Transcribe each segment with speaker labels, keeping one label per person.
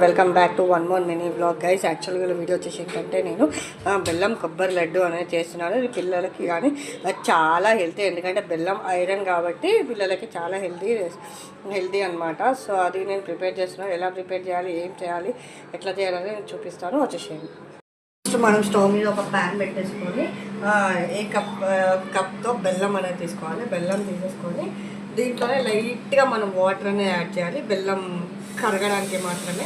Speaker 1: Welcome back to one more mini vlog guys. యాక్చువల్గా video వచ్చేసి ఏంటంటే నేను బెల్లం కొబ్బరి లడ్డు అనేది చేస్తున్నాను. ఇది పిల్లలకి కానీ చాలా హెల్తీ, ఎందుకంటే బెల్లం ఐరన్ కాబట్టి పిల్లలకి చాలా హెల్తీ అనమాట. సో అది నేను ప్రిపేర్ చేస్తున్నాను. ఎలా ప్రిపేర్ చేయాలి, ఏం చేయాలి, ఎట్లా చేయాలని నేను చూపిస్తాను. వచ్చేసేయండి. ఫస్ట్ మనం స్టవ్ మీద ఒక ప్యాన్ పెట్టేసుకొని ఏ కప్తో బెల్లం అనేది తీసుకోవాలి. బెల్లం తీసేసుకొని దీంట్లోనే లైట్గా మనం వాటర్ అనేది యాడ్ చేయాలి. బెల్లం కరగడానికి మాత్రమే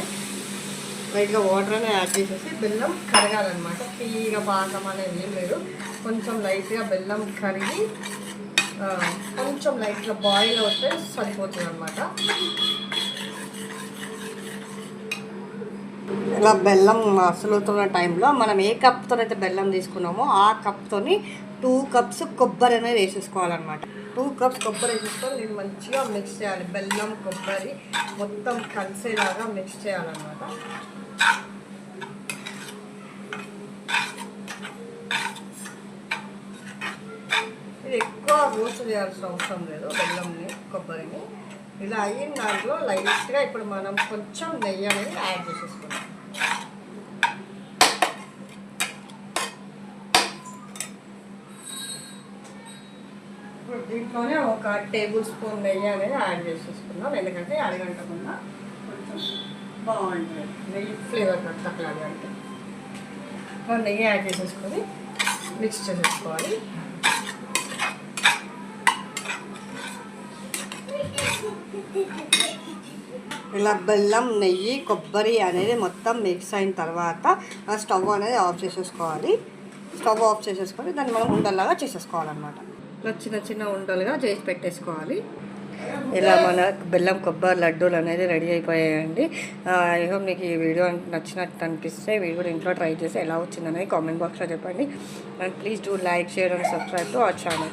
Speaker 1: లైట్గా వాటర్ అనేది యాడ్ చేసేసి బెల్లం కరగాలన్నమాట. తీగా పాకం అనేది ఏం లేదు, కొంచెం లైట్గా బెల్లం కరిగి కొంచెం లైట్గా బాయిల్ అవుతే సరిపోతుంది అనమాట. ఇలా బెల్లం మసులుతున్న టైంలో మనం ఏ కప్తో అయితే బెల్లం తీసుకున్నామో ఆ కప్తో 2 కప్స్ కొబ్బరి అనేది వేసేసుకోవాలన్నమాట. 2 కప్స్ కొబ్బరి వేసేసుకొని నేను మంచిగా మిక్స్ చేయాలి. బెల్లం కొబ్బరి మొత్తం కలిసేలాగా మిక్స్ చేయాలన్నమాట. ఇది ఎక్కువ రోస్ట్ చేయాల్సిన అవసరం లేదు. బెల్లంని కొబ్బరిని ఇలా అయిన దాంట్లో లైట్గా ఇప్పుడు మనం కొంచెం నెయ్యి అనేది యాడ్ చేసేసుకున్నాం. ఇప్పుడు దీంట్లోనే ఒక టేబుల్ స్పూన్ నెయ్యి అనేది యాడ్ చేసేసుకున్నాం, ఎందుకంటే అడగంటకుండా కొంచెం బాగుంటుంది. నెయ్యి ఫ్లేవర్ తక్కువ అంటే నెయ్యి యాడ్ చేసేసుకొని మిక్స్ చేసేసుకోవాలి. ఇలా బెల్లం నెయ్యి కొబ్బరి అనేది మొత్తం మిక్స్ అయిన తర్వాత స్టవ్ అనేది ఆఫ్ చేసేసుకోవాలి. స్టవ్ ఆఫ్ చేసేసుకొని దాన్ని మనం ఉండల్లాగా చేసేసుకోవాలన్నమాట. ఇలా చిన్న చిన్న ఉండలుగా చేసి పెట్టేసుకోవాలి. ఇలా మన బెల్లం కొబ్బరి లడ్డూలు అనేది రెడీ అయిపోయాయండి. ఐ హోప్ మీకు ఈ వీడియో నచ్చినట్టు అనిపిస్తే వీడియో ఇంట్లో ట్రై చేసి ఎలా వచ్చిందనేది కామెంట్ బాక్స్లో చెప్పండి. And please do like, share and subscribe to our channel.